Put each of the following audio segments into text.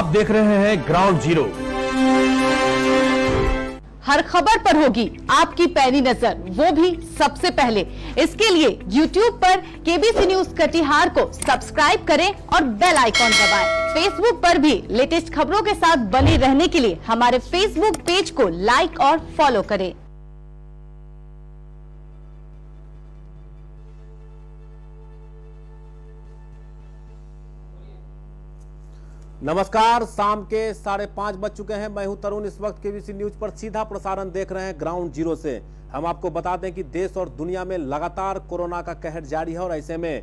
आप देख रहे हैं ग्राउंड जीरो। हर खबर पर होगी आपकी पैनी नजर, वो भी सबसे पहले। इसके लिए YouTube पर केबीसी न्यूज कटिहार को सब्सक्राइब करें और बेल आइकॉन दबाएं। फेसबुक पर भी लेटेस्ट खबरों के साथ बने रहने के लिए हमारे फेसबुक पेज को लाइक और फॉलो करें। नमस्कार, शाम के 5:30 बज चुके हैं। मैं हूं तरुण। इस वक्त केबीसी न्यूज पर सीधा प्रसारण देख रहे हैं ग्राउंड जीरो से। हम आपको बता दें कि देश और दुनिया में लगातार कोरोना का कहर जारी है और ऐसे में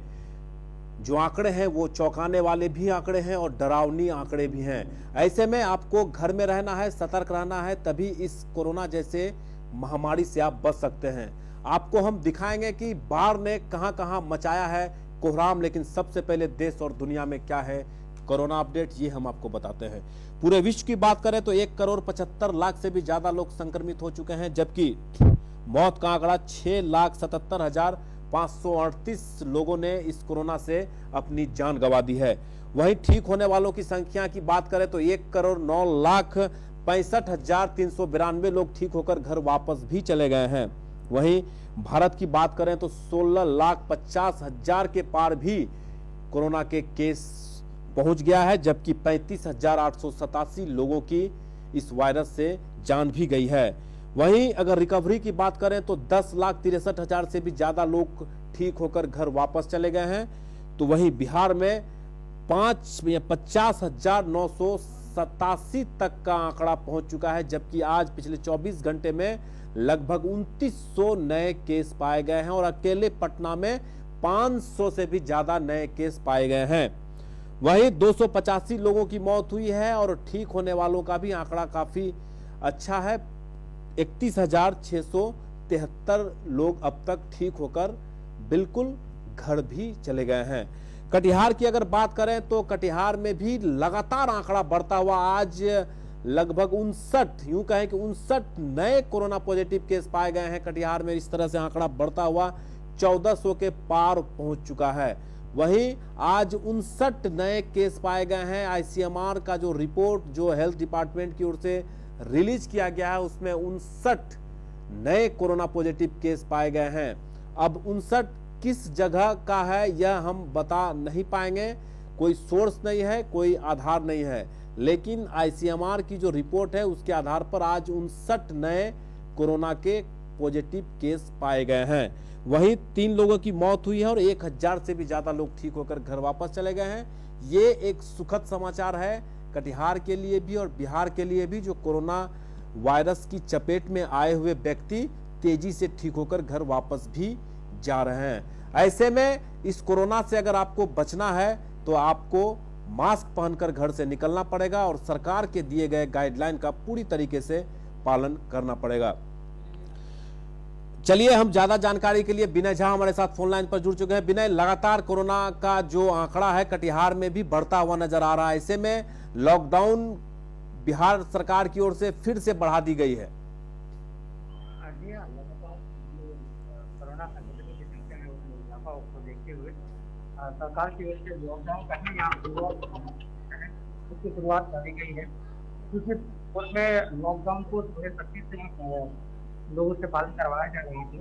जो आंकड़े हैं वो चौंकाने वाले भी आंकड़े हैं और डरावनी आंकड़े भी हैं। ऐसे में आपको घर में रहना है, सतर्क रहना है, तभी इस कोरोना जैसे महामारी से आप बच सकते हैं। आपको हम दिखाएंगे कि बाढ़ ने कहां कहां मचाया है कोहराम, लेकिन सबसे पहले देश और दुनिया में क्या है कोरोना अपडेट, ये हम आपको बताते हैं। पूरे विश्व की बात करें तो 1,75,00,000 से भी ज्यादा लोग संक्रमित हो चुके हैं, जबकि मौत का आंकड़ा 6,77,538 लोगों ने इस कोरोना से अपनी जान गंवा दी है। वहीं ठीक होने वालों की संख्या की बात करें तो 1,09,65,392 लोग ठीक होकर घर वापस भी चले गए हैं। वहीं भारत की बात करें तो 16,50,000 के पार भी कोरोना के केस पहुंच गया है, जबकि 35,887 लोगों की इस वायरस से जान भी गई है। वहीं अगर रिकवरी की बात करें तो 10,63,000 से भी ज्यादा लोग ठीक होकर घर वापस चले गए हैं। तो वहीं बिहार में 50,987 तक का आंकड़ा पहुंच चुका है, जबकि आज पिछले 24 घंटे में लगभग 2900 नए केस पाए गए हैं और अकेले पटना में 500 से भी ज्यादा नए केस पाए गए हैं। वहीं 285 लोगों की मौत हुई है और ठीक होने वालों का भी आंकड़ा काफी अच्छा है। 31,673 लोग अब तक ठीक होकर बिल्कुल घर भी चले गए हैं। कटिहार की अगर बात करें तो कटिहार में भी लगातार आंकड़ा बढ़ता हुआ आज लगभग 59, यूं कहें कि 59 नए कोरोना पॉजिटिव केस पाए गए हैं कटिहार में। इस तरह से आंकड़ा बढ़ता हुआ 1400 के पार पहुंच चुका है। वहीं आज 59 नए केस पाए गए हैं। आईसीएमआर का जो रिपोर्ट जो हेल्थ डिपार्टमेंट की ओर से रिलीज किया गया है उसमें 59 नए कोरोना पॉजिटिव केस पाए गए हैं। अब 59 किस जगह का है यह हम बता नहीं पाएंगे, कोई सोर्स नहीं है, कोई आधार नहीं है, लेकिन आईसीएमआर की जो रिपोर्ट है उसके आधार पर आज 59 नए कोरोना के पॉजिटिव केस पाए गए हैं। वहीं 3 लोगों की मौत हुई है और 1,000 से भी ज्यादा लोग ठीक होकर घर वापस चले गए हैं। ये एक सुखद समाचार है कटिहार के लिए भी और बिहार के लिए भी, जो कोरोना वायरस की चपेट में आए हुए व्यक्ति तेजी से ठीक होकर घर वापस भी जा रहे हैं। ऐसे में इस कोरोना से अगर आपको बचना है तो आपको मास्क पहनकर घर से निकलना पड़ेगा और सरकार के दिए गए गाइडलाइन का पूरी तरीके से पालन करना पड़ेगा। चलिए, हम ज्यादा जानकारी के लिए विनय झा हमारे साथ फोन लाइन पर जुड़ चुके हैं। विनय, लगातार कोरोना का जो आंकड़ा है कटिहार में भी बढ़ता हुआ नजर आ रहा है, ऐसे में लॉकडाउन बिहार सरकार की ओर से फिर से बढ़ा दी गई है। जी हाँ, लगातार कोरोना संक्रमित की संख्या में इजाफा को देखते हुए सरकार की ओर से लॉकडाउन का ही यहाँ उसकी शुरुआत कर दी गई है, क्योंकि उसमें लॉकडाउन को थोड़े सख्ती से लोगों से पालन करवाया जा रही थी।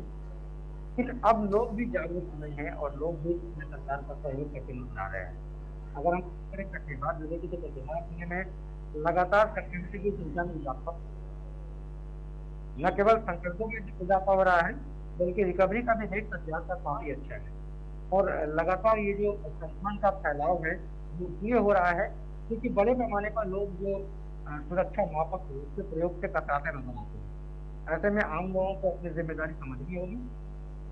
लेकिन अब लोग भी जागरूक हुए हैं और लोग भी इसमें सरकार का सहयोग करके निभा रहे हैं। अगर हम करें कटिहार जिले की तो कटिहार जिले में लगातार संक्रमितों की संख्या में इजाफा, न केवल संक्रमितों में इजाफा हो रहा है बल्कि रिकवरी का भी रेट कटिहार का काफी अच्छा है। और लगातार ये जो संक्रमण का फैलाव है ये हो रहा है क्योंकि बड़े पैमाने पर लोग जो सुरक्षा मापक है उसके प्रयोग से कतराते नजर आते हैं। ऐसे में आम लोगों को अपनी जिम्मेदारी समझनी होगी,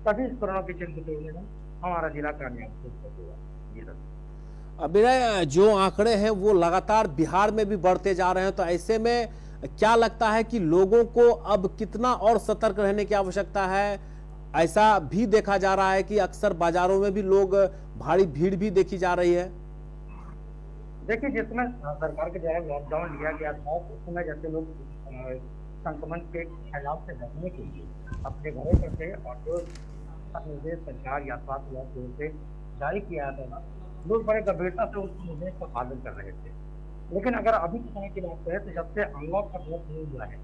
तभी इस कोरोना के चिन्ह तोड़ने में हमारा जिला कामयाब होगा। अभी जो आंकड़े हैं वो लगातार बिहार में भी बढ़ते जा रहे हैं, तो ऐसे में क्या लगता है कि लोगों को अब कितना और सतर्क रहने की आवश्यकता है? ऐसा भी देखा जा रहा है कि अक्सर बाजारों में भी लोग भारी भीड़ भी देखी जा रही है। देखिए, जिसमें सरकार के द्वारा लॉकडाउन लिया गया था उस समय जैसे लोग संक्रमण के फैलाव से बचने के लिए अपने घरों पर थे और जो निर्देश सरकार या स्वास्थ्य विभाग की ओर से जारी किया था, लोग बड़े गंभीरता से उस निर्देश का पालन कर रहे थे। लेकिन अगर अभी के समय की बात करें तो जब से अनलॉक का दौर शुरू हुआ है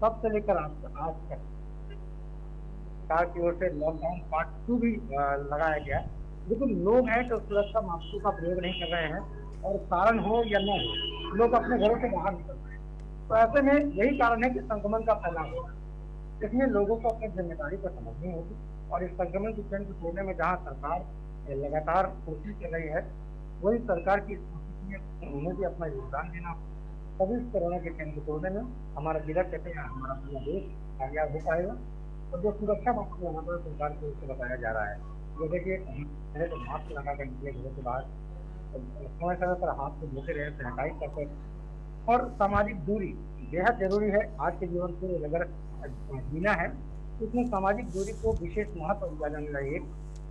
तब से लेकर आज तक सरकार की ओर से लॉकडाउन पार्ट 2 भी लगाया गया है। लेकिन लोग हैं जो सुरक्षा मास्कों का प्रयोग नहीं कर रहे हैं, और कारण हो या न हो लोग अपने घरों से बाहर निकल रहे हैं। तो ऐसे में यही कारण है कि संक्रमण का फैलाव हो रहा है। इसमें लोगों को अपनी जिम्मेदारी को समझनी होगी, और इस संक्रमण की चेन को तोड़ने में जहाँ सरकार लगातार कोशिश कर रही है, वही सरकार की इस कोशिश में उन्हें भी अपना योगदान देना। तभी इस कोरोना के चेन को तोड़ने में हमारा जिला कहते हैं हमारा पूरा देश कामयाब हो पाएगा। और जो सुरक्षा मास्क लगाकर सरकार की ओर से बताया जा रहा है, जैसे कि पहले तो मास्क लगाकर निकले घरों के बाहर, समय समय पर हाथ को धोते रहे, सैनिटाइज करते, और सामाजिक दूरी बेहद जरूरी है। आज के जीवन को अगर जीना है तो उसमें सामाजिक दूरी को विशेष महत्व दिया जाना चाहिए।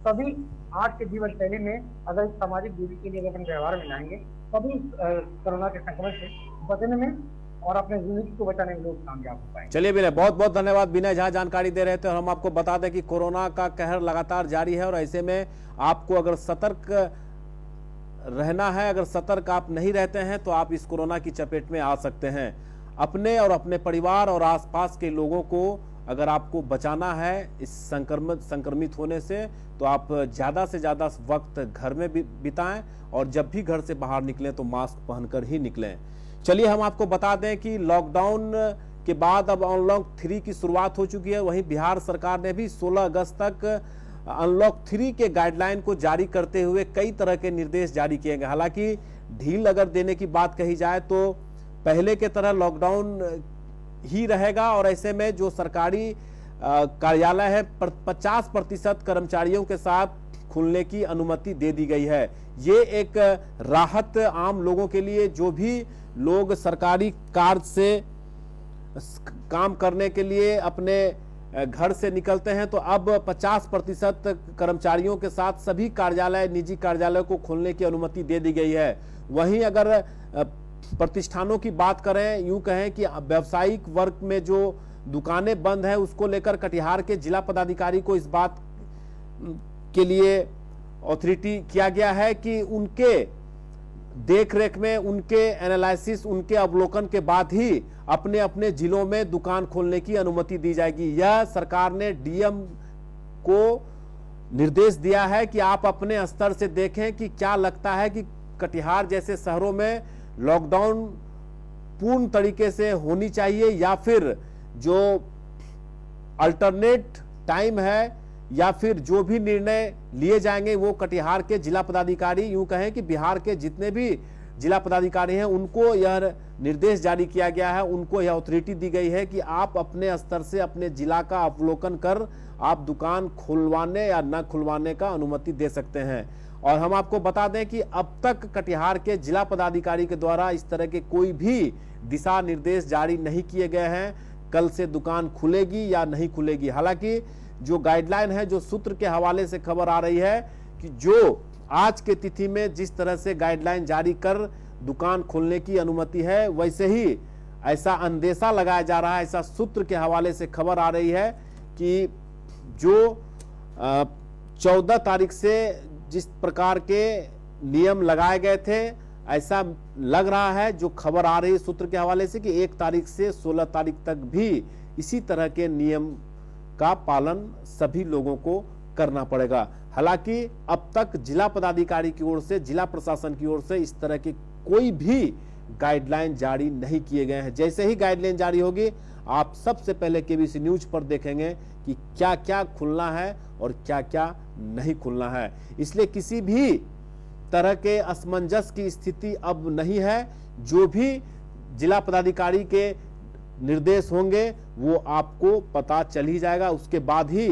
तभी आज के जीवन शैली में अगर इस सामाजिक दूरी के लिए अपन व्यवहार में लाएंगे, तभी कोरोना के संक्रमण से बचने में और अपने जिंदगी को बचाने में लोग कामयाब हो पाएंगे। चलिए विनय, बहुत बहुत धन्यवाद विनय जहाँ जानकारी दे रहे थे। और हम आपको बता दें कि कोरोना का कहर लगातार जारी है, और ऐसे में आपको अगर सतर्क रहना है, अगर सतर्क आप नहीं रहते हैं तो आप इस कोरोना की चपेट में आ सकते हैं। अपने और अपने परिवार और आसपास के लोगों को अगर आपको बचाना है इस संक्रमित होने से, तो आप ज़्यादा से ज़्यादा वक्त घर में बिताएं, और जब भी घर से बाहर निकलें तो मास्क पहनकर ही निकलें। चलिए हम आपको बता दें कि लॉकडाउन के बाद अब अनलॉक 3 की शुरुआत हो चुकी है। वहीं बिहार सरकार ने भी 16 अगस्त तक अनलॉक 3 के गाइडलाइन को जारी करते हुए कई तरह के निर्देश जारी किए गए। हालांकि ढील अगर देने की बात कही जाए तो पहले के तरह लॉकडाउन ही रहेगा, और ऐसे में जो सरकारी कार्यालय है 50% कर्मचारियों के साथ खुलने की अनुमति दे दी गई है। ये एक राहत आम लोगों के लिए, जो भी लोग सरकारी कार्य से काम करने के लिए अपने घर से निकलते हैं, तो अब 50% कर्मचारियों के साथ सभी कार्यालय, निजी कार्यालय को खोलने की अनुमति दे दी गई है। वहीं अगर प्रतिष्ठानों की बात करें, यूं कहें कि व्यावसायिक वर्ग में जो दुकानें बंद हैं, उसको लेकर कटिहार के जिला पदाधिकारी को इस बात के लिए ऑथोरिटी किया गया है कि उनके देखरेख में, उनके एनालिसिस, उनके अवलोकन के बाद ही अपने अपने जिलों में दुकान खोलने की अनुमति दी जाएगी। यह सरकार ने डीएम को निर्देश दिया है कि आप अपने स्तर से देखें कि क्या लगता है कि कटिहार जैसे शहरों में लॉकडाउन पूर्ण तरीके से होनी चाहिए, या फिर जो अल्टरनेट टाइम है, या फिर जो भी निर्णय लिए जाएंगे वो कटिहार के जिला पदाधिकारी, यूं कहें कि बिहार के जितने भी जिला पदाधिकारी हैं उनको यह निर्देश जारी किया गया है, उनको यह ऑथोरिटी दी गई है कि आप अपने स्तर से अपने जिला का अवलोकन कर आप दुकान खुलवाने या न खुलवाने का अनुमति दे सकते हैं। और हम आपको बता दें कि अब तक कटिहार के जिला पदाधिकारी के द्वारा इस तरह के कोई भी दिशा निर्देश जारी नहीं किए गए हैं कल से दुकान खुलेगी या नहीं खुलेगी। हालांकि जो गाइडलाइन है, जो सूत्र के हवाले से खबर आ रही है कि जो आज के तिथि में जिस तरह से गाइडलाइन जारी कर दुकान खोलने की अनुमति है, वैसे ही ऐसा अंदेशा लगाया जा रहा है, ऐसा सूत्र के हवाले से खबर आ रही है कि जो 14 तारीख से जिस प्रकार के नियम लगाए गए थे, ऐसा लग रहा है, जो खबर आ रही है सूत्र के हवाले से, कि 1 तारीख से 16 तारीख तक भी इसी तरह के नियम का पालन सभी लोगों को करना पड़ेगा। हालांकि अब तक जिला पदाधिकारी की ओर से, जिला प्रशासन की ओर से इस तरह की कोई भी गाइडलाइन जारी नहीं किए गए हैं। जैसे ही गाइडलाइन जारी होगी, आप सबसे पहले केबीसी न्यूज पर देखेंगे कि क्या क्या खुलना है और क्या क्या नहीं खुलना है। इसलिए किसी भी तरह के असमंजस की स्थिति अब नहीं है। जो भी जिला पदाधिकारी के निर्देश होंगे वो आपको पता चल ही जाएगा। उसके बाद ही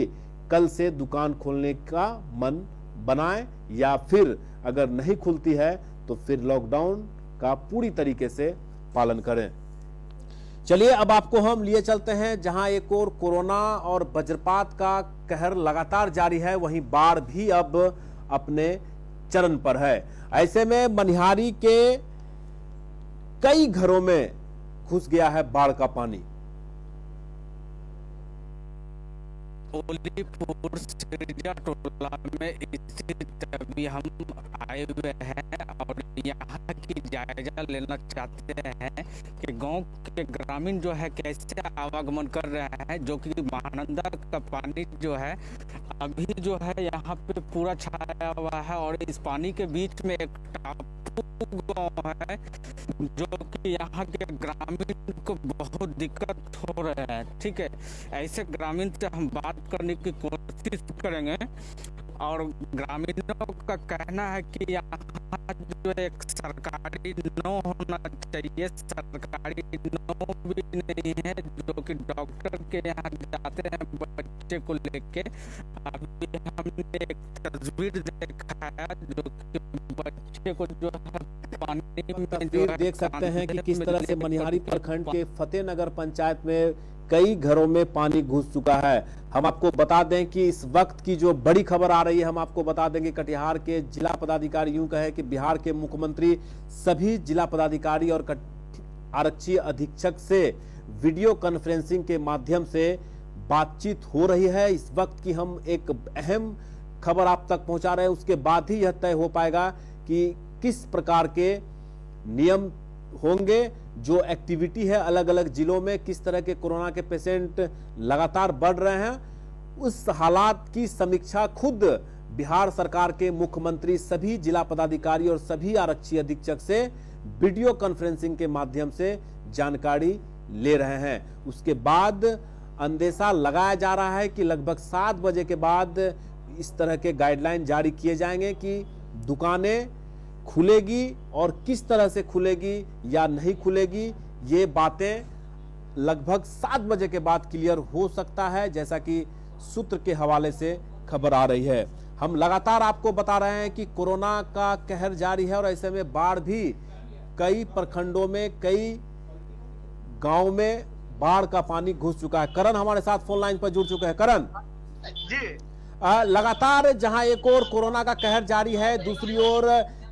कल से दुकान खोलने का मन बनाएं, या फिर अगर नहीं खुलती है तो फिर लॉकडाउन का पूरी तरीके से पालन करें। चलिए अब आपको हम लिए चलते हैं जहां एक और कोरोना और वज्रपात का कहर लगातार जारी है, वहीं बाढ़ भी अब अपने चरण पर है। ऐसे में मनिहारी के कई घरों में घुस गया है बाढ़ का पानी। ओलीपुर सिरजा टोला में स्थित अभी हम आए हुए हैं और यहाँ की जायजा लेना चाहते हैं कि गांव के ग्रामीण जो है कैसे आवागमन कर रहे हैं, जो कि महानंदा का पानी जो है अभी जो है यहाँ पे पूरा छाया हुआ है और इस पानी के बीच में एक टापू गांव है जो कि यहाँ के ग्रामीण को बहुत दिक्कत हो रहा है। ठीक है, ऐसे ग्रामीण से हम बात करने की कोशिश करेंगे और ग्रामीणों का कहना है कि यहाँ जो एक सरकारी नो होना चाहिए, सरकारी नो भी नहीं है, जो कि डॉक्टर के यहाँ जाते हैं बच्चे को लेके। अभी हमने एक तस्वीर देखा है जो कि बच्चे को जो है पानी में तस्वीर देख सकते हैं कि किस तरह से मनिहारी प्रखंड के फतेहनगर पंचायत में कई घरों में पानी घुस चुका है। हम आपको बता दें कि इस वक्त की जो बड़ी खबर आ रही है, हम आपको बता देंगे कटिहार के जिला पदाधिकारी यूं कहे कि बिहार के मुख्यमंत्री सभी जिला पदाधिकारी और आरक्षी अधीक्षक से वीडियो कॉन्फ्रेंसिंग के माध्यम से बातचीत हो रही है। इस वक्त की हम एक अहम खबर आप तक पहुंचा रहे हैं, उसके बाद ही यह तय हो पाएगा कि किस प्रकार के नियम होंगे, जो एक्टिविटी है अलग अलग जिलों में, किस तरह के कोरोना के पेशेंट लगातार बढ़ रहे हैं, उस हालात की समीक्षा खुद बिहार सरकार के मुख्यमंत्री सभी जिला पदाधिकारी और सभी आरक्षी अधीक्षक से वीडियो कॉन्फ्रेंसिंग के माध्यम से जानकारी ले रहे हैं। उसके बाद अंदेशा लगाया जा रहा है कि लगभग 7 बजे के बाद इस तरह के गाइडलाइन जारी किए जाएंगे कि दुकानें खुलेगी और किस तरह से खुलेगी या नहीं खुलेगी, ये बातें लगभग 7 बजे के बाद क्लियर हो सकता है, जैसा कि सूत्र के हवाले से खबर आ रही है। हम लगातार आपको बता रहे हैं कि कोरोना का कहर जारी है और ऐसे में बाढ़ भी कई प्रखंडों में, कई गांव में बाढ़ का पानी घुस चुका है। करण हमारे साथ फोन लाइन पर जुड़ चुके हैं। करण जी, लगातार जहां एक ओर कोरोना का कहर जारी है, दूसरी ओर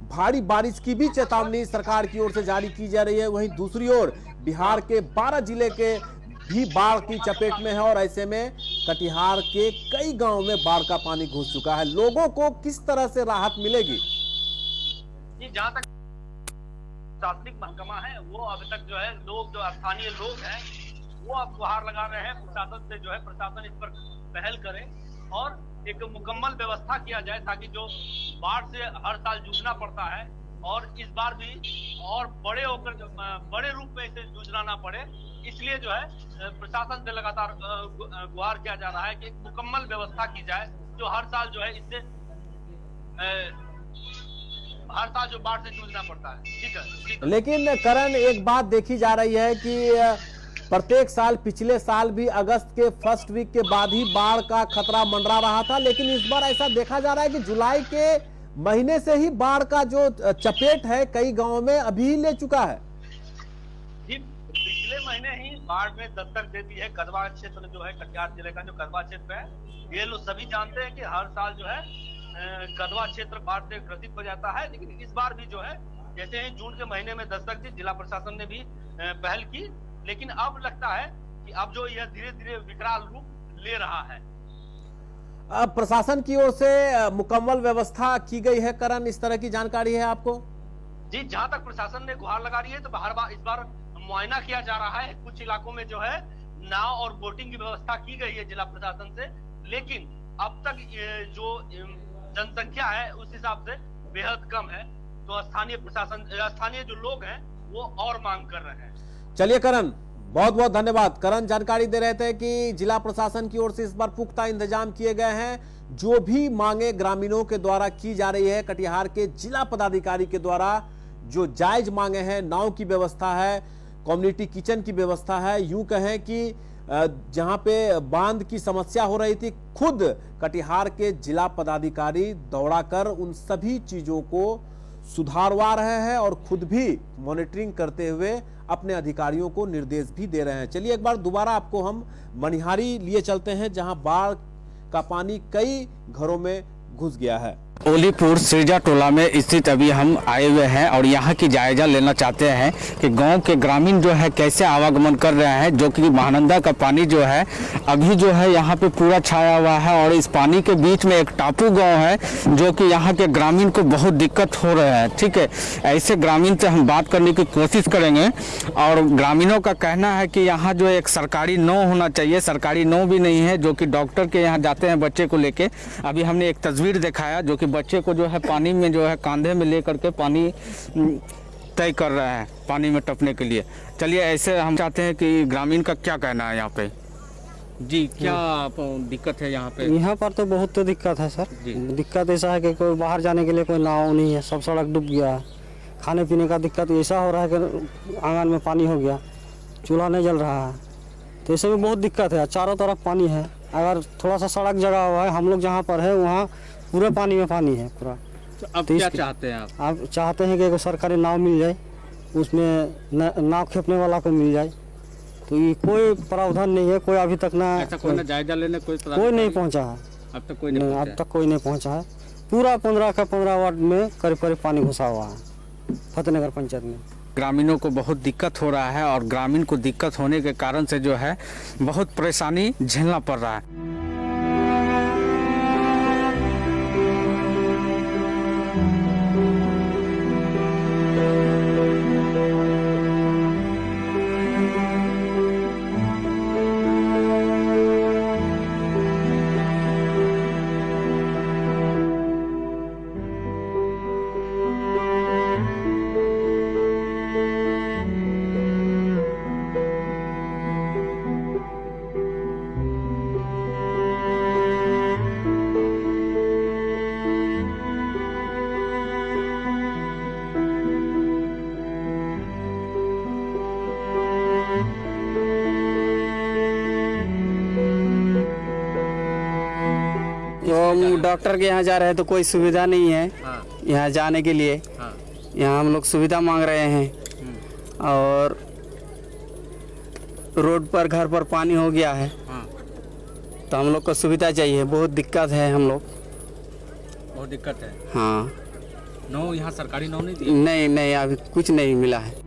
भारी बारिश की भी चेतावनी सरकार की ओर से जारी की जा रही है, वहीं दूसरी ओर बिहार के 12 जिले के भी बाढ़ की चपेट में है और ऐसे में कटिहार के कई गांवों में बाढ़ का पानी घुस चुका है। लोगों को किस तरह से राहत मिलेगी? जहाँ तक प्रशासनिक महकमा है वो अभी तक जो है लोग, जो स्थानीय लोग हैं वो अब गुहार लगा रहे हैं प्रशासन से, जो है प्रशासन इस पर पहल करे और एक मुकम्मल व्यवस्था किया जाए ताकि जो बाढ़ से हर साल जूझना पड़ता है और इस बार भी और बड़े होकर बड़े रूप में इसे जूझना ना पड़े, इसलिए जो है प्रशासन से लगातार गुहार किया जा रहा है कि एक मुकम्मल व्यवस्था की जाए जो हर साल जो है इससे हर साल जो बाढ़ से जूझना पड़ता है। ठीक है, लेकिन करण एक बात देखी जा रही है कि प्रत्येक साल, पिछले साल भी अगस्त के फर्स्ट वीक के बाद ही बाढ़ का खतरा मंडरा रहा था, लेकिन इस बार ऐसा देखा जा रहा है कि जुलाई के महीने से ही बाढ़ का जो चपेट है कई गांवों में अभी ले चुका है। जी, पिछले महीने ही बाढ़ में दस्तक दे दी है। कदवा क्षेत्र जो है, कटिहार जिले का जो कदवा क्षेत्र है, ये लोग सभी जानते हैं कि हर साल जो है कदवा क्षेत्र बाढ़ से ग्रसित हो जाता है, लेकिन इस बार भी जो है जैसे ही जून के महीने में दस्तक दी, जिला प्रशासन ने भी पहल की, लेकिन अब लगता है कि अब जो यह धीरे धीरे विकराल रूप ले रहा है। अब प्रशासन की ओर से मुकम्मल व्यवस्था की गई है। करण, इस तरह की जानकारी है आपको? जी, जहां तक प्रशासन ने गुहार लगा रही है तो हर बार इस बार मुआयना किया जा रहा है। कुछ इलाकों में जो है नाव और बोटिंग की व्यवस्था की गई है जिला प्रशासन से, लेकिन अब तक जो जनसंख्या है उस हिसाब से बेहद कम है, तो स्थानीय प्रशासन, स्थानीय जो लोग हैं वो और मांग कर रहे हैं। चलिए करण, बहुत बहुत धन्यवाद। करण जानकारी दे रहे थे कि जिला प्रशासन की ओर से इस बार पुख्ता इंतजाम किए गए हैं। जो भी मांगे ग्रामीणों के द्वारा की जा रही है, कटिहार के जिला पदाधिकारी के द्वारा जो जायज मांगे हैं, नाव की व्यवस्था है, कम्युनिटी किचन की व्यवस्था है, यूं कहें कि जहां पे बांध की समस्या हो रही थी, खुद कटिहार के जिला पदाधिकारी दौड़ाकर उन सभी चीजों को सुधारवा रहे हैं और खुद भी मॉनिटरिंग करते हुए अपने अधिकारियों को निर्देश भी दे रहे हैं। चलिए एक बार दोबारा आपको हम मनिहारी लिए चलते हैं, जहां बाढ़ का पानी कई घरों में घुस गया है। ओलीपुर सिरजा टोला में स्थित अभी हम आए हुए हैं और यहाँ की जायजा लेना चाहते हैं कि गांव के ग्रामीण जो है कैसे आवागमन कर रहे हैं, जो कि महानंदा का पानी जो है अभी जो है यहाँ पे पूरा छाया हुआ है और इस पानी के बीच में एक टापू गांव है जो कि यहाँ के ग्रामीण को बहुत दिक्कत हो रहा है। ठीक है, ऐसे ग्रामीण से हम बात करने की कोशिश करेंगे और ग्रामीणों का कहना है कि यहाँ जो एक सरकारी नाव होना चाहिए, सरकारी नाव भी नहीं है, जो कि डॉक्टर के यहाँ जाते हैं बच्चे को लेके। अभी हमने एक तस्वीर दिखाया जो कि बच्चे को जो है पानी में जो है कांधे में लेकर के पानी तय कर रहा है पानी में टपने के लिए। चलिए, ऐसे हम चाहते हैं कि ग्रामीण का क्या कहना है यहाँ पे। जी, क्या दिक्कत है यहाँ पे? यहाँ पर तो बहुत तो दिक्कत है सर। दिक्कत ऐसा है कि कोई बाहर जाने के लिए कोई नाव नहीं है, सब सड़क डूब गया है। खाने पीने का दिक्कत ऐसा हो रहा है कि आंगन में पानी हो गया, चूल्हा नहीं जल रहा है, तो ऐसे में बहुत दिक्कत है। चारों तरफ पानी है, अगर थोड़ा सा सड़क जगह हुआ है, हम लोग जहाँ पर है वहाँ पूरे पानी में पानी है पूरा। तो अब क्या चाहते हैं आप? आप चाहते हैं कि सरकारी नाव मिल जाए, उसमें नाव खेपने वाला को मिल जाए, तो ये कोई प्रावधान नहीं है। कोई अभी तक ना ऐसा कोई ना जायजा लेने कोई नहीं पहुंचा है। अब तक कोई नहीं पहुंचा है। पूरा 15 वार्ड में करीब पानी घुसा हुआ है फतेहनगर पंचायत में। ग्रामीणों को बहुत दिक्कत हो रहा है और ग्रामीण को दिक्कत होने के कारण से जो है बहुत परेशानी झेलना पड़ रहा है। तो हम डॉक्टर के यहाँ जा रहे हैं तो कोई सुविधा नहीं है यहाँ जाने के लिए। यहाँ हम लोग सुविधा मांग रहे हैं और रोड पर घर पर पानी हो गया है, तो हम लोग को सुविधा चाहिए। बहुत दिक्कत है, हम लोग बहुत दिक्कत है। हाँ, नो यहाँ सरकारी नो नहीं दी? नहीं अभी कुछ नहीं मिला है।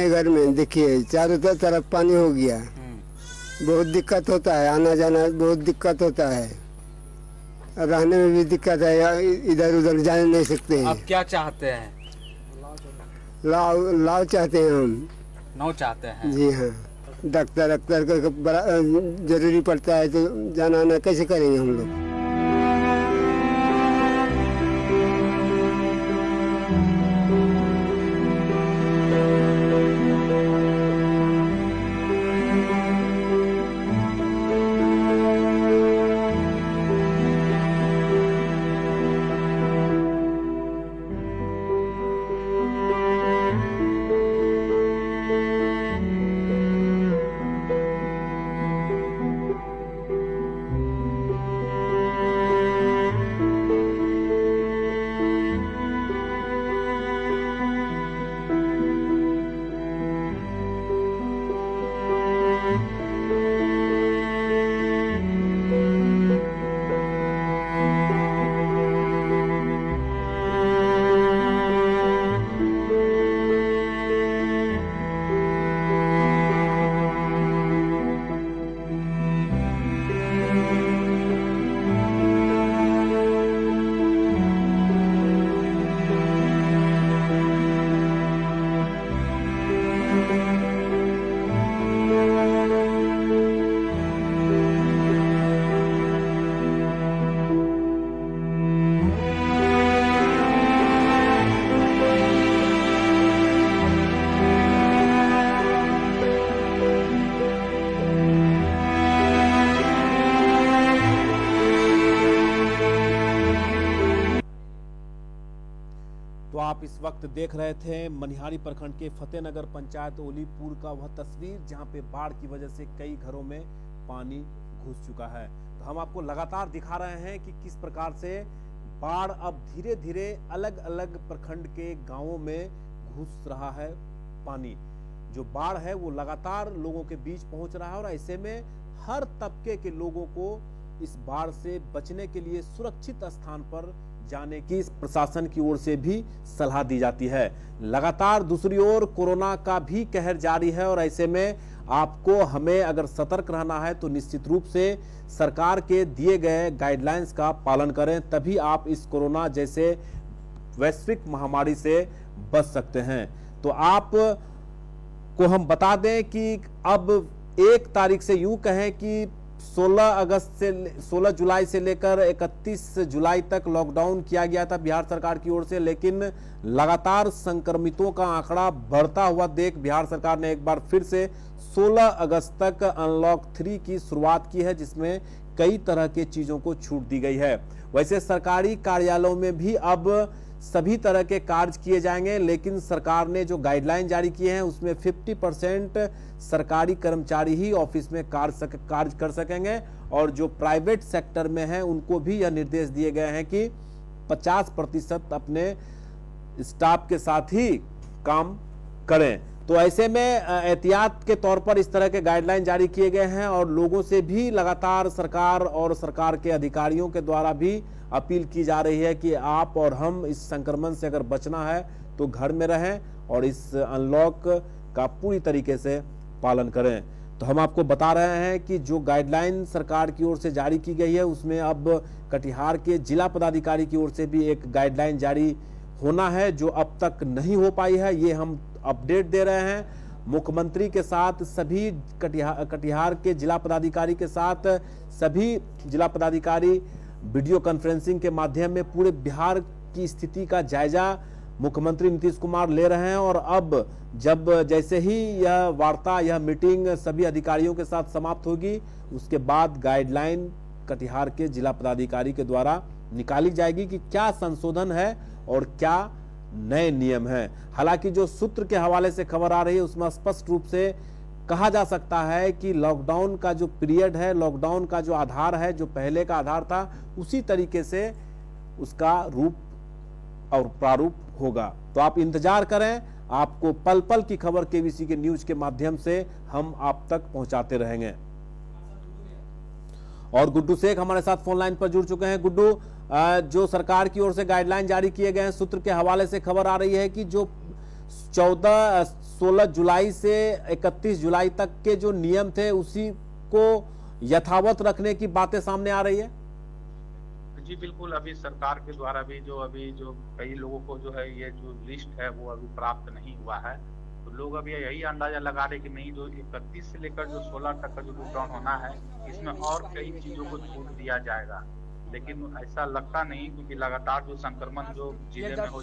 घर में देखिए चारों तरफ पानी हो गया, बहुत दिक्कत होता है, आना जाना बहुत दिक्कत होता है, रहने में भी दिक्कत है, इधर उधर जा नहीं सकते हैं। आप क्या चाहते हैं? लाव चाहते हैं हम। नाव चाहते हैं? जी हाँ, डॉक्टर का बड़ा जरूरी पड़ता है, तो जाना आना कैसे करेंगे हम लोग। इस वक्त देख रहे थे मनिहारी प्रखंड के फतेहनगर पंचायत ओलीपुर का वह तस्वीर जहां पे बाढ़ की वजह से कई घरों में पानी घुस चुका है। तो हम आपको लगातार दिखा रहे हैं कि किस प्रकार से बाढ़ अब धीरे धीरे अलग अलग प्रखंड के गांवों में घुस रहा है। पानी जो बाढ़ है वो लगातार लोगों के बीच पहुंच रहा है और ऐसे में हर तबके के लोगों को इस बाढ़ से बचने के लिए सुरक्षित स्थान पर जाने की प्रशासन की ओर से भी सलाह दी जाती है। लगातार दूसरी ओर कोरोना का भी कहर जारी है और ऐसे में आपको हमें अगर सतर्क रहना है तो निश्चित रूप से सरकार के दिए गए गाइडलाइंस का पालन करें, तभी आप इस कोरोना जैसे वैश्विक महामारी से बच सकते हैं। तो आप को हम बता दें कि अब 1 तारीख से यूं कहें कि 16 जुलाई से लेकर 31 जुलाई तक लॉकडाउन किया गया था बिहार सरकार की ओर से, लेकिन लगातार संक्रमितों का आंकड़ा बढ़ता हुआ देख बिहार सरकार ने एक बार फिर से 16 अगस्त तक अनलॉक 3 की शुरुआत की है, जिसमें कई तरह के चीजों को छूट दी गई है। वैसे सरकारी कार्यालयों में भी अब सभी तरह के कार्य किए जाएंगे, लेकिन सरकार ने जो गाइडलाइन जारी किए हैं उसमें 50% सरकारी कर्मचारी ही ऑफिस में कार्य कर सकेंगे और जो प्राइवेट सेक्टर में हैं उनको भी यह निर्देश दिए गए हैं कि 50% अपने स्टाफ के साथ ही काम करें। तो ऐसे में एहतियात के तौर पर इस तरह के गाइडलाइन जारी किए गए हैं और लोगों से भी लगातार सरकार और सरकार के अधिकारियों के द्वारा भी अपील की जा रही है कि आप और हम इस संक्रमण से अगर बचना है तो घर में रहें और इस अनलॉक का पूरी तरीके से पालन करें। तो हम आपको बता रहे हैं कि जो गाइडलाइन सरकार की ओर से जारी की गई है उसमें अब कटिहार के जिला पदाधिकारी की ओर से भी एक गाइडलाइन जारी होना है जो अब तक नहीं हो पाई है। ये हम अपडेट दे रहे हैं। मुख्यमंत्री के साथ सभी कटिहार के जिला पदाधिकारी के साथ सभी जिला पदाधिकारी वीडियो कॉन्फ्रेंसिंग के माध्यम में पूरे बिहार की स्थिति का जायजा मुख्यमंत्री नीतीश कुमार ले रहे हैं और अब जब जैसे ही यह वार्ता यह मीटिंग सभी अधिकारियों के साथ समाप्त होगी उसके बाद गाइडलाइन कटिहार के जिला पदाधिकारी के द्वारा निकाली जाएगी कि क्या संशोधन है और क्या नए नियम हैं। हालांकि जो सूत्र के हवाले से खबर आ रही है उसमें स्पष्ट रूप से कहा जा सकता है कि लॉकडाउन का जो पीरियड है, लॉकडाउन का जो आधार है, जो पहले का आधार था उसी तरीके से उसका रूप और प्रारूप होगा। तो आप इंतजार करें, आपको पल पल की खबर केबीसी के न्यूज के माध्यम से हम आप तक पहुंचाते रहेंगे। और गुड्डू शेख हमारे साथ फोन लाइन पर जुड़ चुके हैं। गुड्डू, जो सरकार की ओर से गाइडलाइन जारी किए गए हैं सूत्र के हवाले से खबर आ रही है कि जो 16 जुलाई से 31 जुलाई तक के जो नियम थे उसी को यथावत रखने की बातें सामने आ रही है। जी बिल्कुल, अभी सरकार के द्वारा भी जो कई लोगों को जो है ये जो लिस्ट है वो अभी प्राप्त नहीं हुआ है, तो लोग अभी यही अंदाजा लगा रहे कि नहीं जो 31 से लेकर जो 16 तक का जो लॉकडाउन होना है इसमें और कई चीजों को छूट दिया जाएगा, लेकिन ऐसा लगता नहीं क्योंकि लगातार जो संक्रमण जो जिले में हो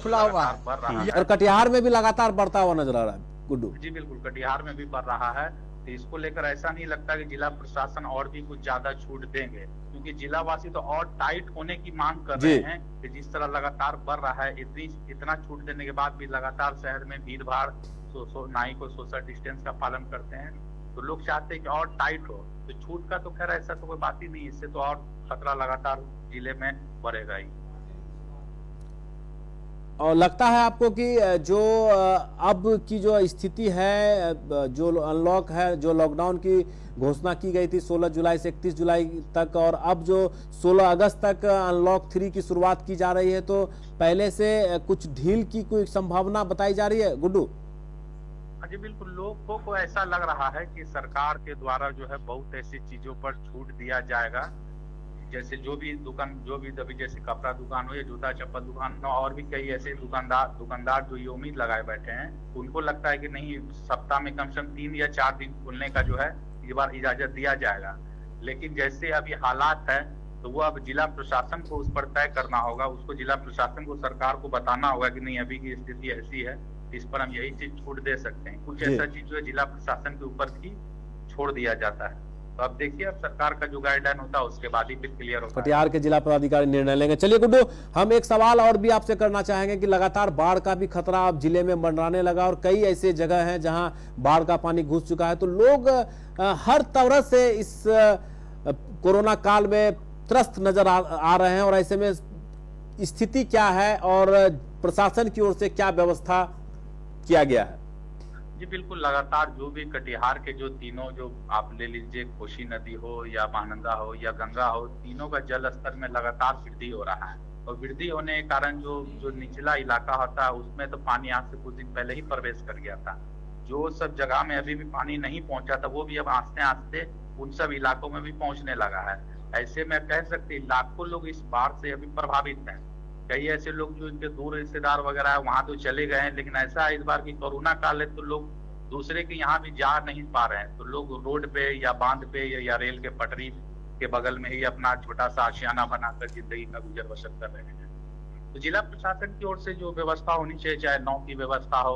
खुला हुआ बढ़ रहा है और कटिहार में भी लगातार बढ़ता हुआ नजर आ रहा है। गुड्डू जी बिल्कुल, कटिहार में भी बढ़ रहा है, तो इसको लेकर ऐसा नहीं लगता कि जिला प्रशासन और भी कुछ ज्यादा छूट देंगे, क्योंकि जिलावासी तो और टाइट होने की मांग कर रहे हैं कि जिस तरह लगातार बढ़ रहा है इतना छूट देने के बाद भी लगातार शहर में भीड़ भाड़ ना ही कोई सोशल डिस्टेंस का पालन करते हैं, तो लोग चाहते हैं कि और टाइट हो। तो छूट का तो खैर ऐसा तो कोई बात ही नहीं, इससे तो और खतरा लगातार जिले में बढ़ेगा ही। और लगता है आपको कि जो अब की जो स्थिति है, जो अनलॉक है, जो लॉकडाउन की घोषणा की गई थी 16 जुलाई से 31 जुलाई तक और अब जो 16 अगस्त तक अनलॉक 3 की शुरुआत की जा रही है, तो पहले से कुछ ढील की कोई संभावना बताई जा रही है गुड्डू? जी बिल्कुल, लोगों को ऐसा लग रहा है कि सरकार के द्वारा जो है बहुत ऐसी चीजों पर छूट दिया जाएगा, जैसे जो भी अभी जैसे कपड़ा दुकान हो या जूता चप्पल दुकान हो और भी कई ऐसे दुकानदार जो ये उम्मीद लगाए बैठे हैं, उनको लगता है कि नहीं सप्ताह में कम से कम 3 या 4 दिन खुलने का जो है इस बार इजाजत दिया जाएगा। लेकिन जैसे अभी हालात है तो वो अब जिला प्रशासन को उस पर तय करना होगा, उसको जिला प्रशासन को सरकार को बताना होगा कि नहीं अभी की स्थिति ऐसी है, इस पर हम यही चीज छूट दे सकते हैं। कुछ ऐसा चीज जो है जिला प्रशासन के ऊपर भी छोड़ दिया जाता है। तो अब देखिए अब सरकार का जो गाइडलाइन होता है उसके बाद ही फिर क्लियर होता है। कटिहार के जिला पदाधिकारी निर्णय लेंगे। चलिए गुड्डू, हम एक सवाल और भी आपसे करना चाहेंगे कि लगातार बाढ़ का भी खतरा अब जिले में मंडराने लगा और कई ऐसे जगह हैं जहां बाढ़ का पानी घुस चुका है, तो लोग हर तरह से इस कोरोना काल में त्रस्त नजर आ रहे हैं, और ऐसे में स्थिति क्या है और प्रशासन की ओर से क्या व्यवस्था किया गया है? जी बिल्कुल, लगातार जो भी कटिहार के जो तीनों जो आप ले लीजिए, कोसी नदी हो या महानंदा हो या गंगा हो, तीनों का जल स्तर में लगातार वृद्धि हो रहा है। और वृद्धि होने के कारण जो निचला इलाका होता है उसमें तो पानी आज से कुछ दिन पहले ही प्रवेश कर गया था। जो सब जगह में अभी भी पानी नहीं पहुंचा था वो भी अब आस्ते आस्ते उन सब इलाकों में भी पहुंचने लगा है। ऐसे में कह सकते लाखों लोग इस बाढ़ से अभी प्रभावित हैं। कई ऐसे लोग जो इनके दूर रिश्तेदार वगैरह है वहां तो चले गए हैं, लेकिन ऐसा इस बार की कोरोना काल है तो लोग दूसरे के यहाँ भी जा नहीं पा रहे हैं, तो लोग रोड पे या बांध पे या रेल के पटरी के बगल में ही अपना छोटा सा आशियाना बनाकर जिंदगी का गुजर बसर कर रहे हैं। तो जिला प्रशासन की ओर से जो व्यवस्था होनी चाहिए, चाहे नाव की व्यवस्था हो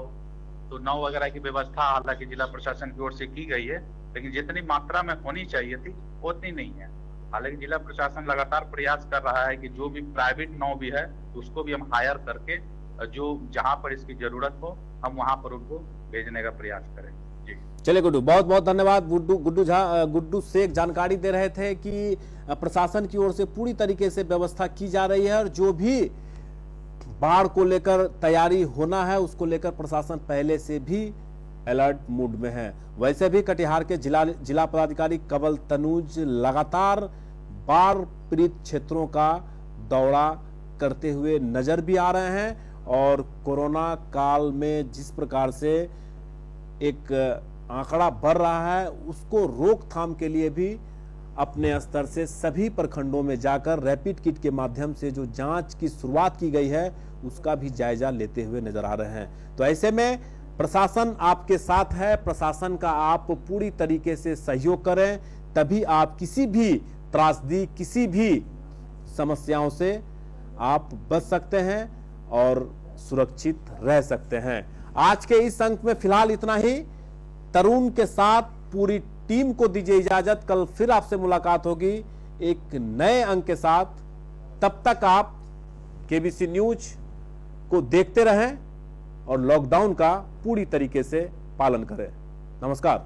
तो नाव वगैरह की व्यवस्था हालांकि जिला प्रशासन की ओर से की गई है, लेकिन जितनी मात्रा में होनी चाहिए थी उतनी नहीं है। हालांकि जिला प्रशासन लगातार प्रयास कर रहा है कि जो भी प्राइवेट नाव भी है उसको भी हम हायर करके जो जहां पर इसकी जरूरत हो हम वहां पर उनको भेजने का प्रयास करें। जी चलिए गुड्डू, बहुत बहुत धन्यवाद। गुड्डू शेख जानकारी दे रहे थे कि प्रशासन की ओर से पूरी तरीके से व्यवस्था की जा रही है और जो भी बाढ़ को लेकर तैयारी होना है उसको लेकर प्रशासन पहले से भी अलर्ट मूड में है। वैसे भी कटिहार के जिला पदाधिकारी कंवल तनुज लगातार बाढ़ पीड़ित क्षेत्रों का दौरा करते हुए नजर भी आ रहे हैं और कोरोना काल में जिस प्रकार से एक आंकड़ा बढ़ रहा है उसको रोकथाम के लिए भी अपने स्तर से सभी प्रखंडों में जाकर रैपिड किट के माध्यम से जो जांच की शुरुआत की गई है उसका भी जायजा लेते हुए नजर आ रहे हैं। तो ऐसे में प्रशासन आपके साथ है, प्रशासन का आप पूरी तरीके से सहयोग करें, तभी आप किसी भी त्रासदी, किसी भी समस्याओं से आप बच सकते हैं और सुरक्षित रह सकते हैं। आज के इस अंक में फिलहाल इतना ही। तरुण के साथ पूरी टीम को दीजिए इजाजत। कल फिर आपसे मुलाकात होगी एक नए अंक के साथ। तब तक आप केबीसी न्यूज को देखते रहें और लॉकडाउन का पूरी तरीके से पालन करें। नमस्कार।